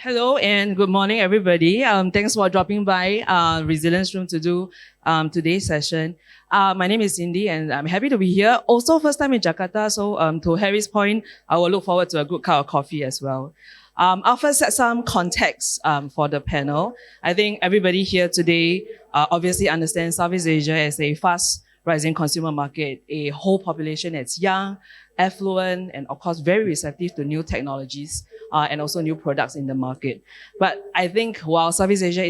Hello and good morning, everybody. Thanks for dropping by Resilience Room to do today's session. My name is Cindy and I'm happy to be here. Also, first time in Jakarta, so to Harry's point, I will look forward to a good cup of coffee as well. I'll first set some context for the panel. I think everybody here today obviously understands Southeast Asia as a fast rising consumer market, a whole population that's young, affluent, and of course very receptive to new technologies and also new products in the market. But I think while Southeast Asia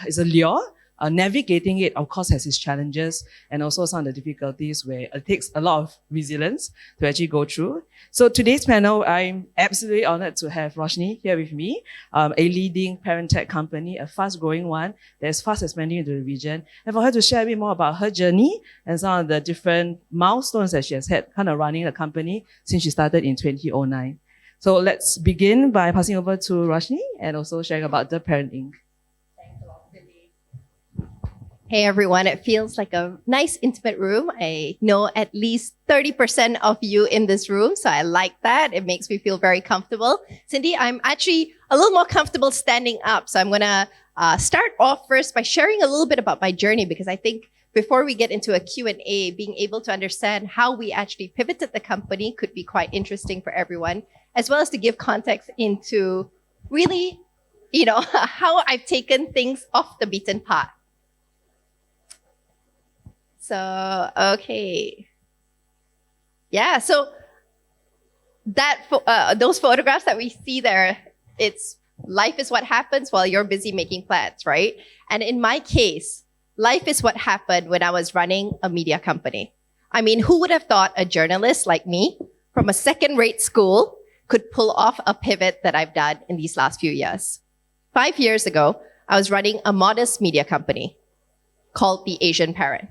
is a lure, navigating it, of course, has its challenges and also some of the difficulties where it takes a lot of resilience to actually go through. So today's panel, I'm absolutely honored to have Roshni here with me, a leading Parentinc company, a fast-growing one that's fast expanding into the region, and for her to share a bit more about her journey and some of the different milestones that she has had kind of running the company since she started in 2009. So let's begin by passing over to Roshni and also sharing about the Parentinc. Hey everyone, it feels like a nice intimate room. I know at least 30% of you in this room, so I like that. It makes me feel very comfortable. Cindy, I'm actually a little more comfortable standing up, so I'm gonna start off first by sharing a little bit about my journey, because I think before we get into a Q&A, being able to understand how we actually pivoted the company could be quite interesting for everyone, as well as to give context into really, how I've taken things off the beaten path. So, okay. Yeah, so those photographs that we see there, it's life is what happens while you're busy making plans, right? And in my case, life is what happened when I was running a media company. I mean, who would have thought a journalist like me from a second-rate school could pull off a pivot that I've done in these last few years? 5 years ago, I was running a modest media company called The Asian Parent.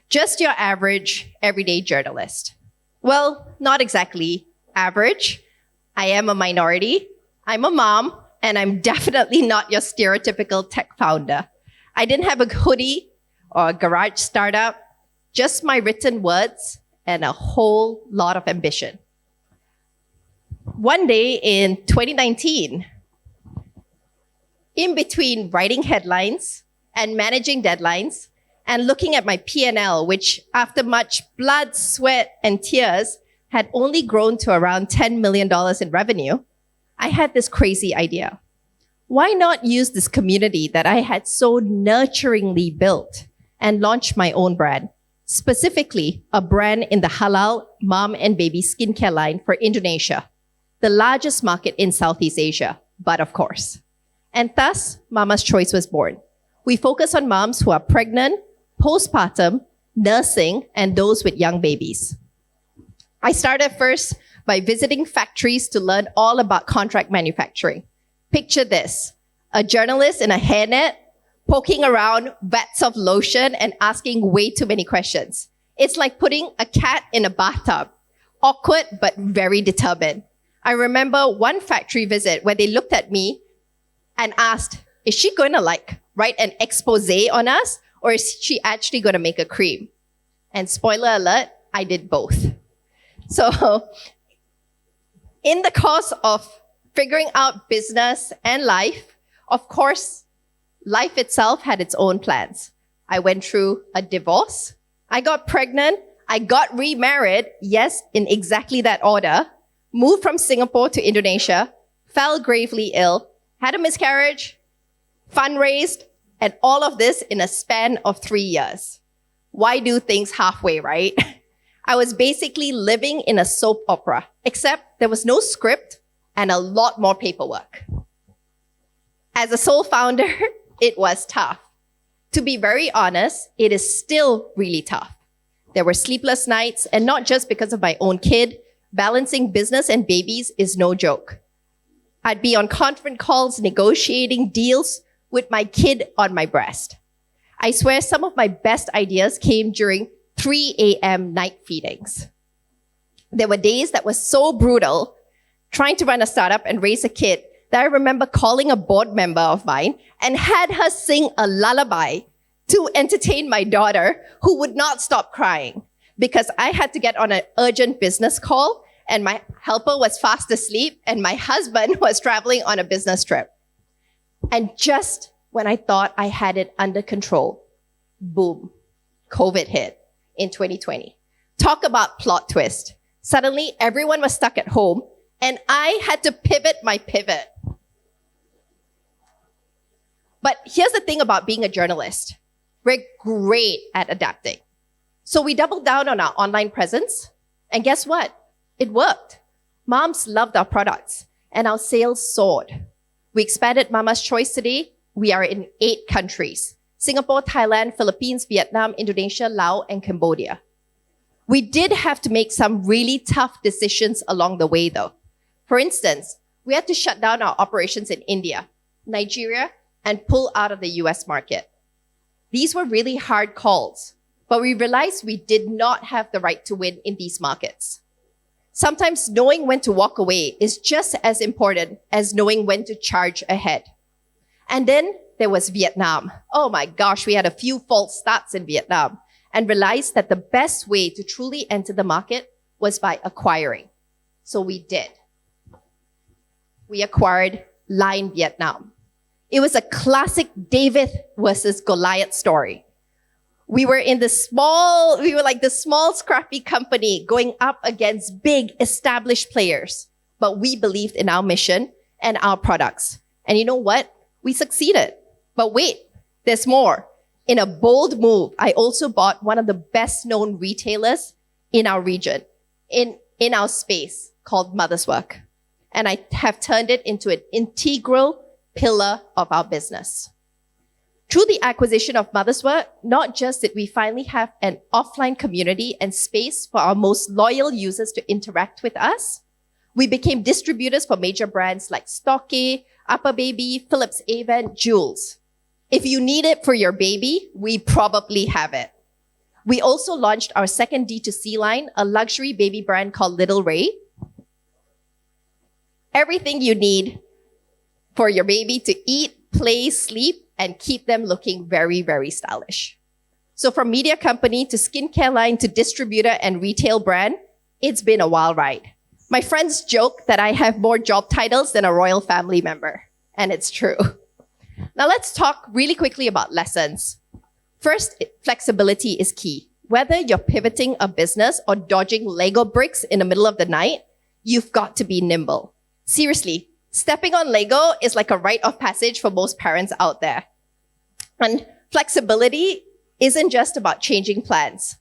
Just your average, everyday journalist. Well, not exactly average. I am a minority. I'm a mom, and I'm definitely not your stereotypical tech founder. I didn't have a hoodie or a garage startup, just my written words and a whole lot of ambition. One day in 2019, in between writing headlines and managing deadlines, and looking at my P&L, which after much blood, sweat, and tears had only grown to around $10 million in revenue, I had this crazy idea. Why not use this community that I had so nurturingly built and launch my own brand, specifically a brand in the halal mom and baby skincare line for Indonesia, the largest market in Southeast Asia, but of course. And thus, Mama's Choice was born. We focus on moms who are pregnant, postpartum, nursing, and those with young babies. I started first by visiting factories to learn all about contract manufacturing. Picture this, a journalist in a hairnet poking around vats of lotion and asking way too many questions. It's like putting a cat in a bathtub. Awkward, but very determined. I remember one factory visit where they looked at me and asked, is she going to write an expose on us? Or is she actually going to make a cream? And spoiler alert, I did both. So in the course of figuring out business and life, of course, life itself had its own plans. I went through a divorce. I got pregnant. I got remarried. Yes, in exactly that order. Moved from Singapore to Indonesia. Fell gravely ill. Had a miscarriage. Fundraised. And all of this in a span of 3 years. Why do things halfway, right? I was basically living in a soap opera, except there was no script and a lot more paperwork. As a sole founder, it was tough. To be very honest, it is still really tough. There were sleepless nights, and not just because of my own kid. Balancing business and babies is no joke. I'd be on conference calls negotiating deals with my kid on my breast. I swear some of my best ideas came during 3 a.m. night feedings. There were days that were so brutal, trying to run a startup and raise a kid, that I remember calling a board member of mine and had her sing a lullaby to entertain my daughter, who would not stop crying because I had to get on an urgent business call and my helper was fast asleep and my husband was traveling on a business trip. And just when I thought I had it under control, boom, COVID hit in 2020. Talk about plot twist. Suddenly, everyone was stuck at home, and I had to pivot my pivot. But here's the thing about being a journalist. We're great at adapting. So we doubled down on our online presence, and guess what? It worked. Moms loved our products, and our sales soared. We expanded Mama's Choice today. We are in 8 countries: Singapore, Thailand, Philippines, Vietnam, Indonesia, Laos, and Cambodia. We did have to make some really tough decisions along the way, though. For instance, we had to shut down our operations in India, Nigeria, and pull out of the US market. These were really hard calls, but we realized we did not have the right to win in these markets. Sometimes knowing when to walk away is just as important as knowing when to charge ahead. And then there was Vietnam. Oh my gosh, we had a few false starts in Vietnam and realized that the best way to truly enter the market was by acquiring. So we did. We acquired Line Vietnam. It was a classic David versus Goliath story. We were like the small, scrappy company going up against big, established players. But we believed in our mission and our products. And you know what? We succeeded. But wait, there's more. In a bold move, I also bought one of the best-known retailers in our region, in our space, called Motherswork. And I have turned it into an integral pillar of our business. Through the acquisition of Motherswork, not just did we finally have an offline community and space for our most loyal users to interact with us, we became distributors for major brands like Stokke, Upper Baby, Philips Avent, Jules. If you need it for your baby, we probably have it. We also launched our second D2C line, a luxury baby brand called Little Ray. Everything you need for your baby to eat, play, sleep, and keep them looking very, very stylish. So from media company to skincare line to distributor and retail brand, it's been a wild ride. My friends joke that I have more job titles than a royal family member, and it's true. Now let's talk really quickly about lessons. First, flexibility is key. Whether you're pivoting a business or dodging Lego bricks in the middle of the night, you've got to be nimble. Seriously, stepping on Lego is like a rite of passage for most parents out there. And flexibility isn't just about changing plans.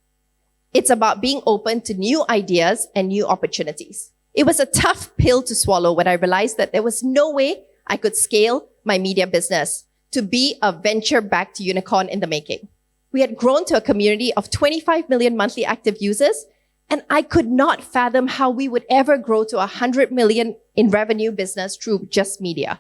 It's about being open to new ideas and new opportunities. It was a tough pill to swallow when I realized that there was no way I could scale my media business to be a venture-backed unicorn in the making. We had grown to a community of 25 million monthly active users, and I could not fathom how we would ever grow to 100 million in revenue business through just media.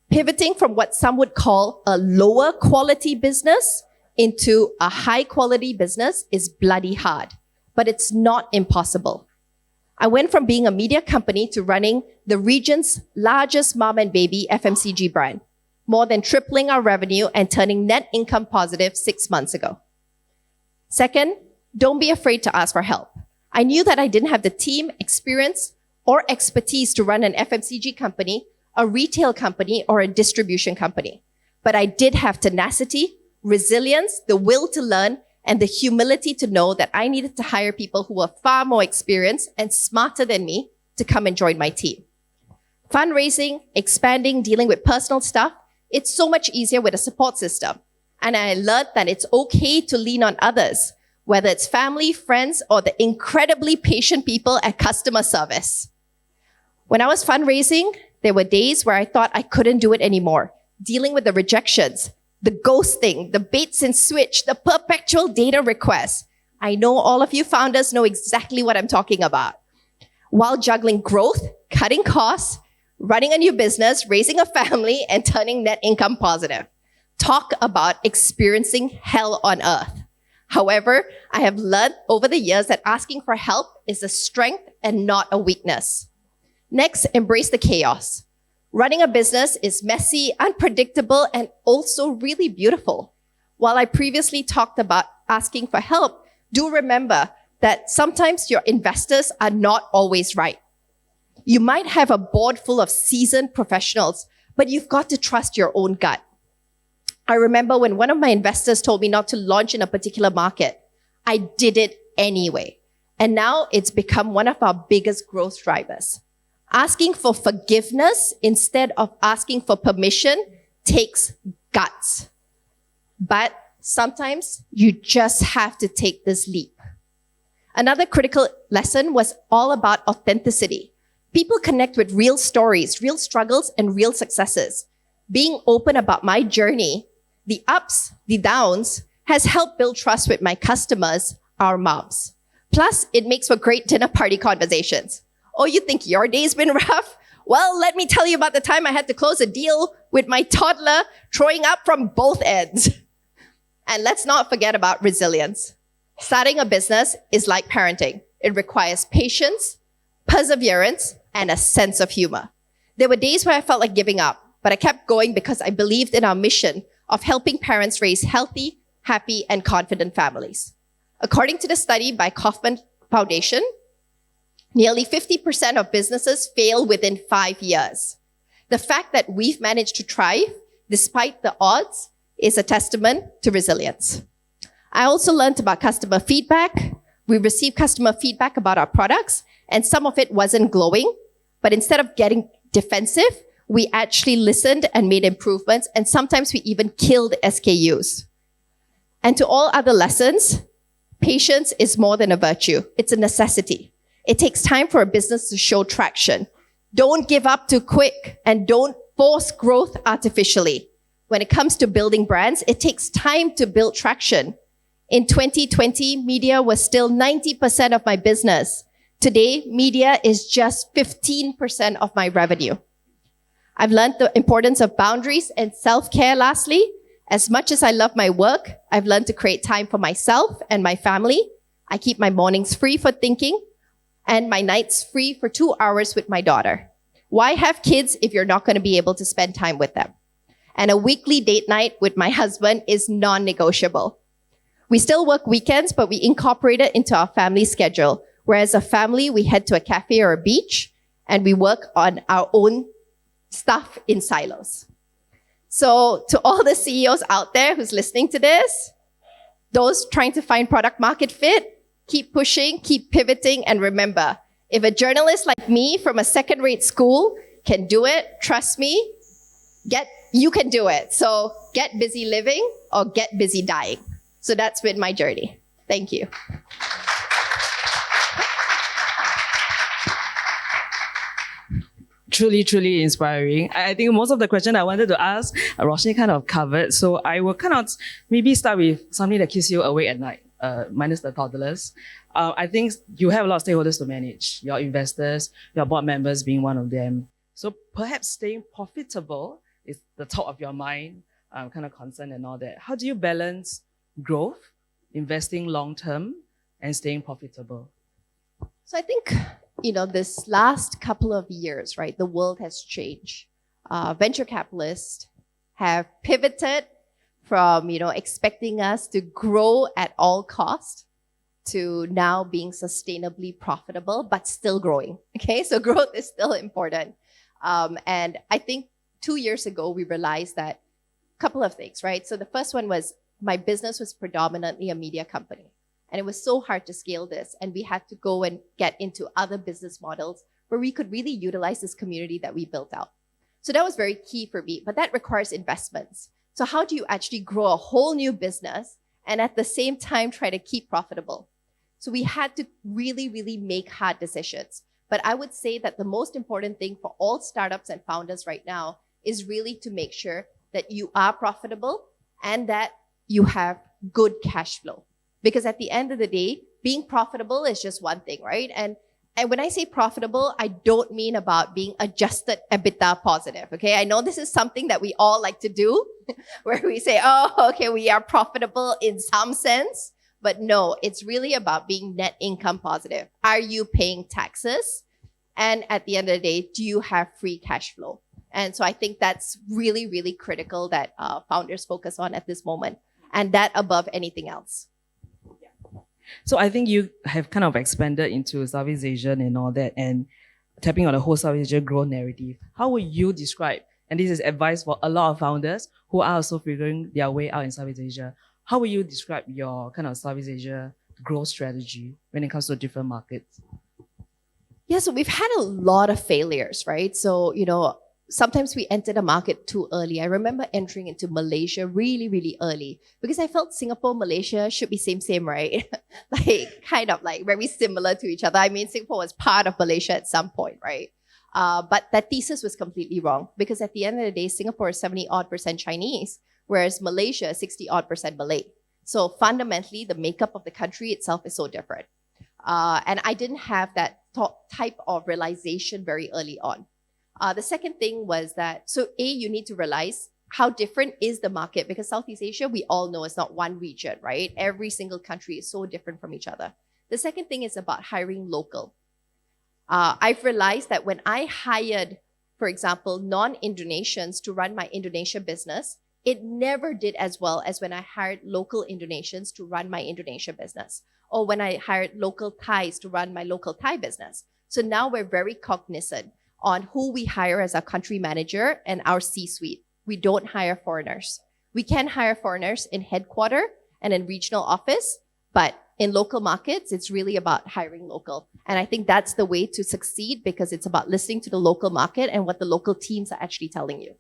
Pivoting from what some would call a lower quality business into a high quality business is bloody hard, but it's not impossible. I went from being a media company to running the region's largest mom and baby FMCG brand, more than tripling our revenue and turning net income positive 6 months ago. Second, don't be afraid to ask for help. I knew that I didn't have the team, experience, or expertise to run an FMCG company, a retail company, or a distribution company. But I did have tenacity, resilience, the will to learn, and the humility to know that I needed to hire people who were far more experienced and smarter than me to come and join my team. Fundraising, expanding, dealing with personal stuff, it's so much easier with a support system. And I learned that it's okay to lean on others, whether it's family, friends, or the incredibly patient people at customer service. When I was fundraising, there were days where I thought I couldn't do it anymore, dealing with the rejections, the ghosting, the baits and switch, the perpetual data requests. I know all of you founders know exactly what I'm talking about. While juggling growth, cutting costs, running a new business, raising a family, and turning net income positive. Talk about experiencing hell on earth. However, I have learned over the years that asking for help is a strength and not a weakness. Next, embrace the chaos. Running a business is messy, unpredictable, and also really beautiful. While I previously talked about asking for help, do remember that sometimes your investors are not always right. You might have a board full of seasoned professionals, but you've got to trust your own gut. I remember when one of my investors told me not to launch in a particular market, I did it anyway. And now it's become one of our biggest growth drivers. Asking for forgiveness instead of asking for permission takes guts. But sometimes you just have to take this leap. Another critical lesson was all about authenticity. People connect with real stories, real struggles, and real successes. Being open about my journey, the ups, the downs, has helped build trust with my customers, our moms. Plus, it makes for great dinner party conversations. Oh, you think your day's been rough? Well, let me tell you about the time I had to close a deal with my toddler throwing up from both ends. And let's not forget about resilience. Starting a business is like parenting. It requires patience, perseverance, and a sense of humor. There were days where I felt like giving up, but I kept going because I believed in our mission of helping parents raise healthy, happy, and confident families. According to the study by Kauffman Foundation, nearly 50% of businesses fail within 5 years. The fact that we've managed to thrive despite the odds is a testament to resilience. I also learned about customer feedback. We received customer feedback about our products, and some of it wasn't glowing. But instead of getting defensive, we actually listened and made improvements, and sometimes we even killed SKUs. And to all other lessons, patience is more than a virtue. It's a necessity. It takes time for a business to show traction. Don't give up too quick, and don't force growth artificially. When it comes to building brands, it takes time to build traction. In 2020, media was still 90% of my business. Today, media is just 15% of my revenue. I've learned the importance of boundaries and self-care lastly. As much as I love my work, I've learned to create time for myself and my family. I keep my mornings free for thinking and my nights free for 2 hours with my daughter. Why have kids if you're not going to be able to spend time with them? And a weekly date night with my husband is non-negotiable. We still work weekends, but we incorporate it into our family schedule. Whereas a family, we head to a cafe or a beach and we work on our own stuff in silos. So to all the CEOs out there who's listening to this, those trying to find product market fit, keep pushing, keep pivoting, and remember, if a journalist like me from a second-rate school can do it, trust me, you can do it. So get busy living or get busy dying. So that's been my journey. Thank you. Truly, truly inspiring. I think most of the question I wanted to ask, Roshni kind of covered. So I will kind of maybe start with something that keeps you awake at night, minus the toddlers. I think you have a lot of stakeholders to manage, your investors, your board members being one of them. So perhaps staying profitable is the top of your mind, kind of concern and all that. How do you balance growth, investing long-term, and staying profitable? So I think, this last couple of years, right, the world has changed. Venture capitalists have pivoted from, expecting us to grow at all costs to now being sustainably profitable, but still growing. Okay, so growth is still important. And I think 2 years ago, we realized that a couple of things, right? So the first one was my business was predominantly a media company. And it was so hard to scale this. And we had to go and get into other business models where we could really utilize this community that we built out. So that was very key for me, but that requires investments. So how do you actually grow a whole new business and at the same time try to keep profitable? So we had to really, really make hard decisions. But I would say that the most important thing for all startups and founders right now is really to make sure that you are profitable and that you have good cash flow. Because at the end of the day, being profitable is just one thing, right? And when I say profitable, I don't mean about being adjusted EBITDA positive, okay? I know this is something that we all like to do, where we say, oh, okay, we are profitable in some sense. But no, it's really about being net income positive. Are you paying taxes? And at the end of the day, do you have free cash flow? And so I think that's really, really critical that founders focus on at this moment. And that above anything else. So I think you have kind of expanded into Southeast Asian and all that and tapping on the whole Southeast Asia growth narrative. How would you describe and this is advice for a lot of founders who are also figuring their way out in Southeast Asia. How would you describe your kind of Southeast Asia growth strategy when it comes to different markets? Yeah, so we've had a lot of failures, right? So, sometimes we enter the market too early. I remember entering into Malaysia really, really early because I felt Singapore, Malaysia should be same, right? Kind of very similar to each other. I mean, Singapore was part of Malaysia at some point, right? But that thesis was completely wrong because at the end of the day, Singapore is 70-odd% Chinese, whereas Malaysia is 60-odd% Malay. So fundamentally, the makeup of the country itself is so different. And I didn't have that type of realization very early on. The second thing was that, you need to realize how different is the market because Southeast Asia, we all know, is not one region, right? Every single country is so different from each other. The second thing is about hiring local. I've realized that when I hired, for example, non-Indonesians to run my Indonesia business, it never did as well as when I hired local Indonesians to run my Indonesia business, or when I hired local Thais to run my local Thai business. So now we're very cognizant on who we hire as our country manager and our C-suite. We don't hire foreigners. We can hire foreigners in headquarter and in regional office, but in local markets, it's really about hiring local. And I think that's the way to succeed because it's about listening to the local market and what the local teams are actually telling you.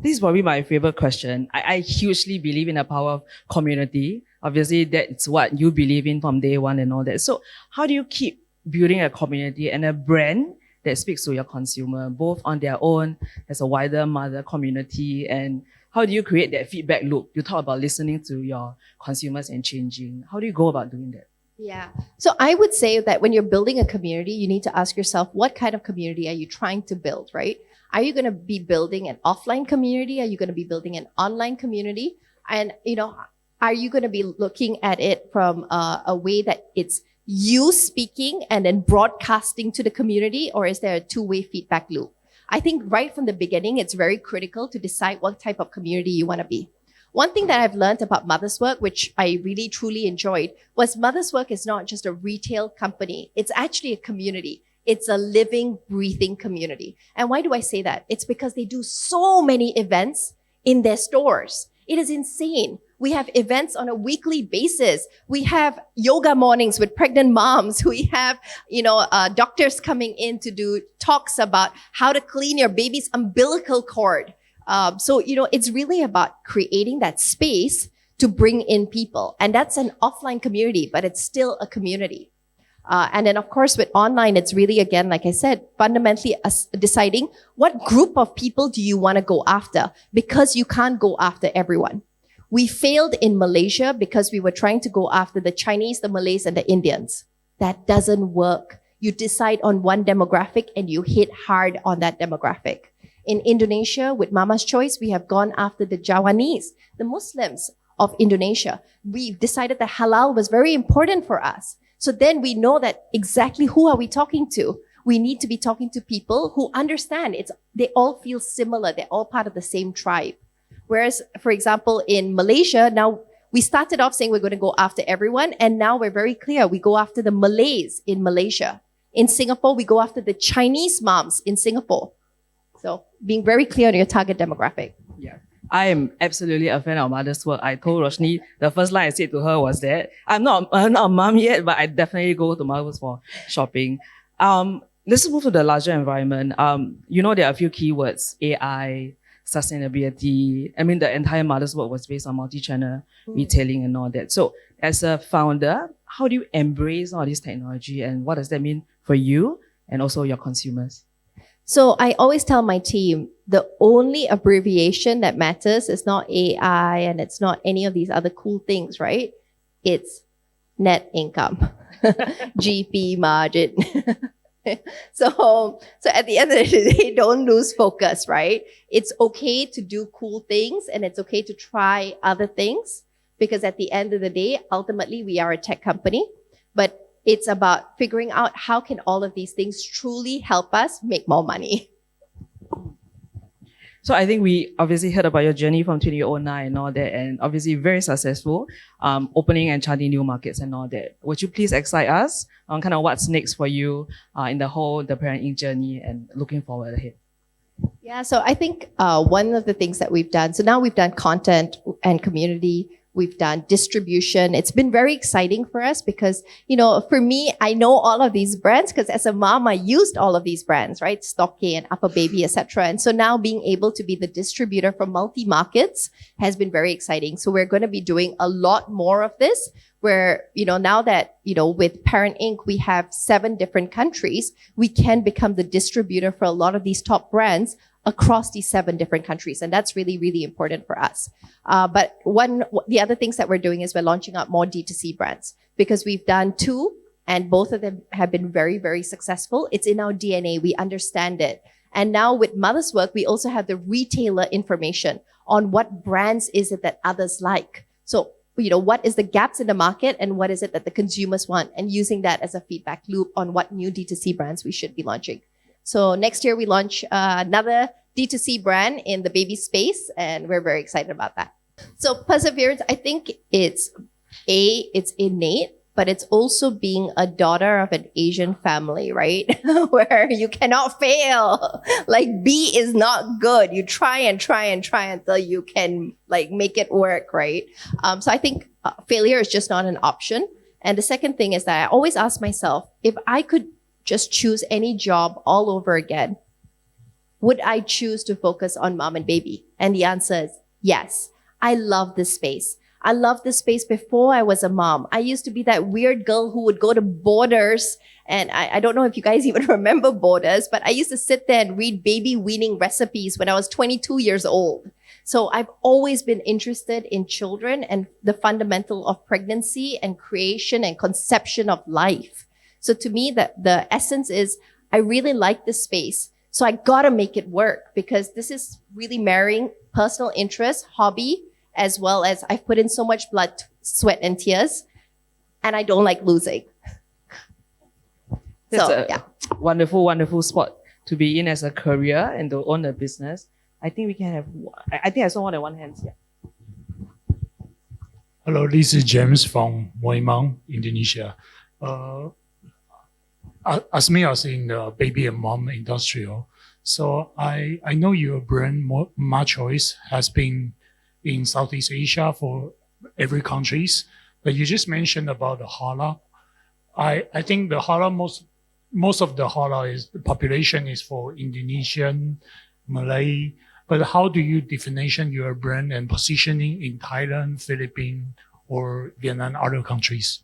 This is probably my favorite question. I hugely believe in the power of community. Obviously, that's what you believe in from day one and all that. So how do you keep building a community and a brand that speaks to your consumer, both on their own, as a wider mother community, and how do you create that feedback loop? You talk about listening to your consumers and changing. How do you go about doing that? Yeah. So I would say that when you're building a community, you need to ask yourself, what kind of community are you trying to build, right? Are you going to be building an offline community? Are you going to be building an online community? And, are you going to be looking at it from a way that it's you speaking and then broadcasting to the community, or is there a two-way feedback loop? I think right from the beginning, it's very critical to decide what type of community you want to be. One thing that I've learned about Mother's Work, which I really truly enjoyed, was Mother's Work is not just a retail company. It's actually a community. It's a living, breathing community. And why do I say that? It's because they do so many events in their stores. It is insane. We have events on a weekly basis. We have yoga mornings with pregnant moms. We have, doctors coming in to do talks about how to clean your baby's umbilical cord. So it's really about creating that space to bring in people. And that's an offline community, but it's still a community. And then, of course, with online, it's really, again, like I said, fundamentally deciding what group of people do you want to go after, because you can't go after everyone. We failed in Malaysia because we were trying to go after the Chinese, the Malays, and the Indians. That doesn't work. You decide on one demographic and you hit hard on that demographic. In Indonesia, with Mama's Choice, we have gone after the Javanese, the Muslims of Indonesia. We decided that halal was very important for us. So then we know that exactly who are we talking to. We need to be talking to people who understand. They all feel similar. They're all part of the same tribe. Whereas, for example, in Malaysia, now we started off saying we're going to go after everyone. And now we're very clear. We go after the Malays in Malaysia. In Singapore, we go after the Chinese moms in Singapore. So being very clear on your target demographic. Yeah. I am absolutely a fan of Mother's Work. I told Roshni, the first line I said to her was that I'm not a mom yet, but I definitely go to Mother's for shopping. Let's move to the larger environment. There are a few keywords: AI, sustainability. I mean, the entire Mother's Work was based on multi-channel retailing and all that. So as a founder, how do you embrace all this technology, and what does that mean for you and also your consumers? So I always tell my team, the only abbreviation that matters is not AI and it's not any of these other cool things, right? It's net income, GP margin. So at the end of the day, don't lose focus, right? It's okay to do cool things and it's okay to try other things, because at the end of the day, ultimately we are a tech company, but it's about figuring out how can all of these things truly help us make more money. So I think we obviously heard about your journey from 2009 and all that, and obviously very successful, opening and charting new markets and all that. Would you please excite us on kind of what's next for you in the Parentinc journey and looking forward ahead? Yeah, so I think one of the things that we've done, so now we've done content and community, we've done distribution. It's been very exciting for us because, for me, I know all of these brands because as a mom, I used all of these brands, right? Stocky and Upper Baby, etc. And so now being able to be the distributor for multi-markets has been very exciting. So we're going to be doing a lot more of this where, now that, with Parentinc, we have 7 different countries, we can become the distributor for a lot of these top brands across these 7 different countries. And that's really, really important for us. But the other things that we're doing is we're launching out more D2C brands because we've done 2 and both of them have been very, very successful. It's in our DNA. We understand it. And now with Mother's Work, we also have the retailer information on what brands is it that others like. So, what is the gaps in the market and what is it that the consumers want, and using that as a feedback loop on what new D2C brands we should be launching. So next year we launch another D2C brand in the baby space, and we're very excited about that. So perseverance, I think it's innate, but it's also being a daughter of an Asian family, right? Where you cannot fail. Like B is not good. You try and try and try until you can make it work, right? So I think failure is just not an option. And the second thing is that I always ask myself, if I could just choose any job all over again, would I choose to focus on mom and baby? And the answer is yes. I love this space. I loved this space before I was a mom. I used to be that weird girl who would go to Borders. And I don't know if you guys even remember Borders, but I used to sit there and read baby weaning recipes when I was 22 years old. So I've always been interested in children and the fundamental of pregnancy and creation and conception of life. So to me, the essence is I really like this space. So I gotta make it work because this is really marrying personal interest, hobby, as well as I've put in so much blood, sweat, and tears, and I don't like losing. That's wonderful, wonderful spot to be in as a career and to own a business. I think we can have, I think I saw more than one hand here. Hello, this is James from Muay Indonesia. As me as in the baby and mom industrial, so I know your brand, Ma Choice, has been in Southeast Asia for every countries, but you just mentioned about the halal. I think the halal, most of the halal is the population is for Indonesian, Malay, but how do you definition your brand and positioning in Thailand, Philippines, or Vietnam, other countries?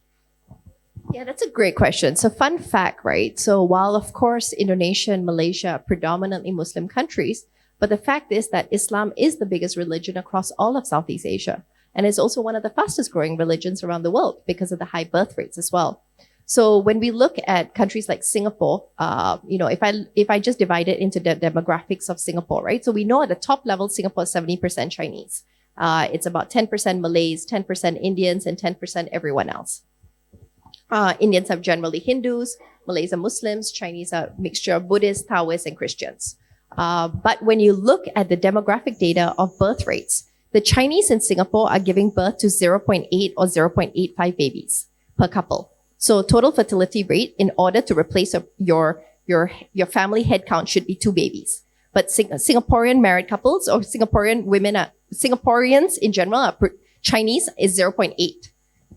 Yeah, that's a great question. So fun fact, right? So while of course Indonesia and Malaysia are predominantly Muslim countries, but the fact is that Islam is the biggest religion across all of Southeast Asia. And it's also one of the fastest growing religions around the world because of the high birth rates as well. So when we look at countries like Singapore, if I just divide it into the demographics of Singapore, right? So we know at the top level, Singapore is 70% Chinese. It's about 10% Malays, 10% Indians, and 10% everyone else. Indians are generally Hindus, Malays are Muslims, Chinese are a mixture of Buddhists, Taoists, and Christians. But when you look at the demographic data of birth rates, the Chinese in Singapore are giving birth to 0.8 or 0.85 babies per couple. So total fertility rate in order to replace your family head count should be 2 babies. But Singaporean married couples or Singaporeans in general Chinese is 0.8.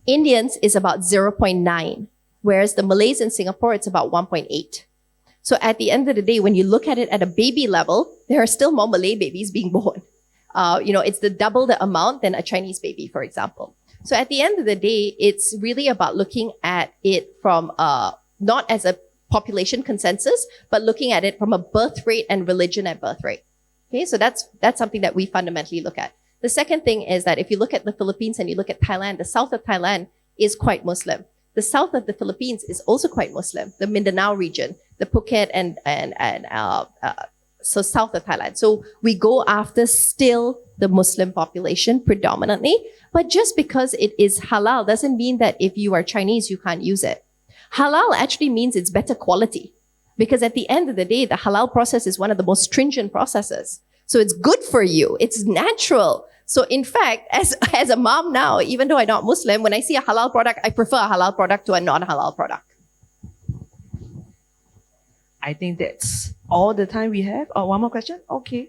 Indians is about 0.9, whereas the Malays in Singapore, it's about 1.8. So at the end of the day, when you look at it at a baby level, there are still more Malay babies being born. It's the double the amount than a Chinese baby, for example. So at the end of the day, it's really about looking at it from not as a population consensus, but looking at it from a birth rate and religion at birth rate. Okay, so that's something that we fundamentally look at. The second thing is that if you look at the Philippines and you look at Thailand, the south of Thailand is quite Muslim. The south of the Philippines is also quite Muslim. The Mindanao region, the Phuket so south of Thailand. So we go after still the Muslim population predominantly, but just because it is halal doesn't mean that if you are Chinese, you can't use it. Halal actually means it's better quality because at the end of the day, the halal process is one of the most stringent processes. So it's good for you. It's natural. So in fact, as a mom now, even though I'm not Muslim, when I see a halal product, I prefer a halal product to a non-halal product. I think that's all the time we have. Oh, one more question? Okay.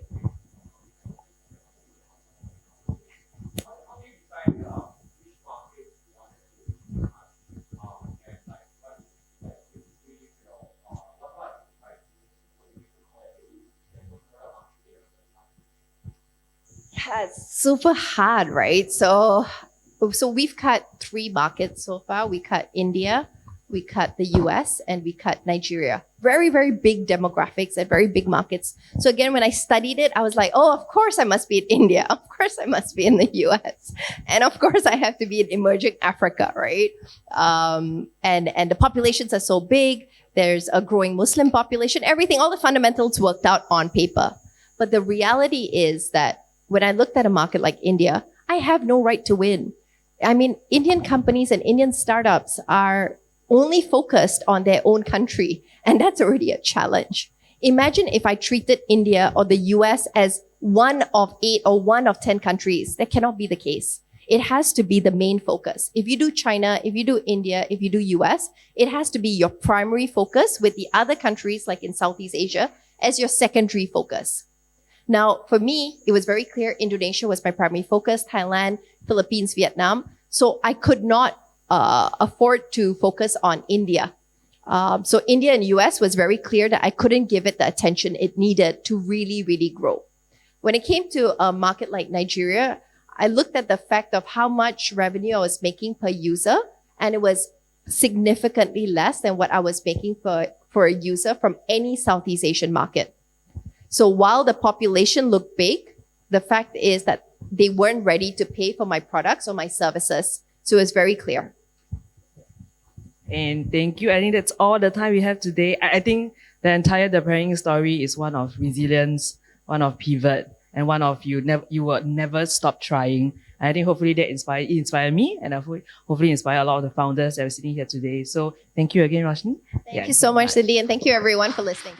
Yeah, it's super hard, right? So we've cut 3 markets so far. We cut India, we cut the US, and we cut Nigeria. Very, very big demographics and very big markets. So again, when I studied it, I was like, oh, of course I must be in India. Of course I must be in the US. And of course I have to be in emerging Africa, right? And the populations are so big. There's a growing Muslim population, everything, all the fundamentals worked out on paper. But the reality is that when I looked at a market like India, I have no right to win. I mean, Indian companies and Indian startups are only focused on their own country, and that's already a challenge. Imagine if I treated India or the US as one of 8 or one of 10 countries. That cannot be the case. It has to be the main focus. If you do China, if you do India, if you do US, it has to be your primary focus with the other countries like in Southeast Asia as your secondary focus. Now, for me, it was very clear Indonesia was my primary focus, Thailand, Philippines, Vietnam. So I could not afford to focus on India. So India and US was very clear that I couldn't give it the attention it needed to really, really grow. When it came to a market like Nigeria, I looked at the fact of how much revenue I was making per user, and it was significantly less than what I was making for a user from any Southeast Asian market. So while the population looked big, the fact is that they weren't ready to pay for my products or my services. So it was very clear. And thank you. I think that's all the time we have today. I think the entire The Parentinc story is one of resilience, one of pivot, and one of you will never stop trying. And I think hopefully that inspire me, and hopefully inspire a lot of the founders that are sitting here today. So thank you again, Roshni. Thank you so much, Cindy, and thank you everyone for listening.